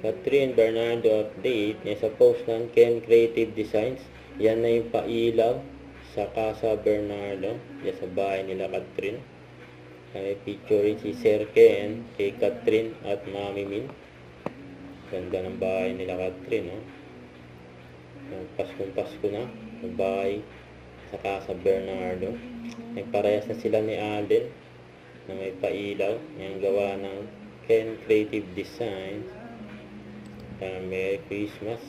Catherine Bernardo update niya sa post ng Ken Creative Designs. Yan na yung pailaw sa Casa Bernardo. Yan sa bahay nila Catherine. May picture si Sir Ken kay Catherine at Mami Min. Ganda ng bahay nila Catherine, no? Pasko na. Ang bahay sa Casa Bernardo. Nagparehas na sila ni Alden na may pailaw. Yung gawa ng Ken Creative Design. Merry Christmas.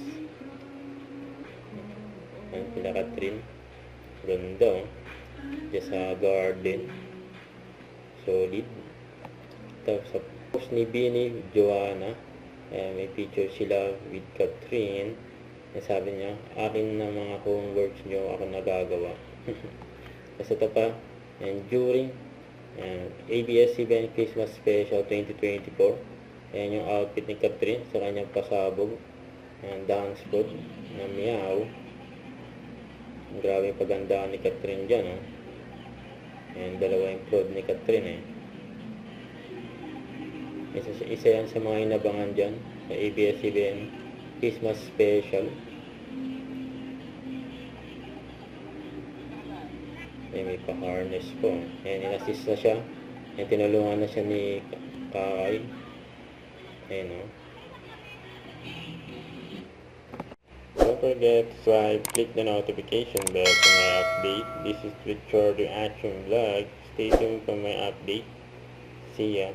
Ang pila Catherine. Ganda, oh. Diyan sa garden. Solid. Tapos sa post ni Bini Joanna, may picture sila with Catherine. Sabi niya, akin na mga homeworks nyo, ako nagagawa. Kasi ito pa, and during ABS-CBN Christmas Special 2024, ayan yung outfit ni Catherine sa kanyang pasabog. Ayan, dance foot na meow. Grabe yung paganda ni Catherine dyan, oh. Ayan, dalawa yung prod ni Catherine, Isa yan sa mga inabangan dyan sa ABS-CBN Christmas Special. Ayan, may pa-harness po. Ayan, in-assist na siya. Ayan, tinulungan na siya ni Kakay. Ayan, o. Don't forget to subscribe, click the notification bell for my update. This is Richard Reaction Vlog. Stay tuned for my update. See ya.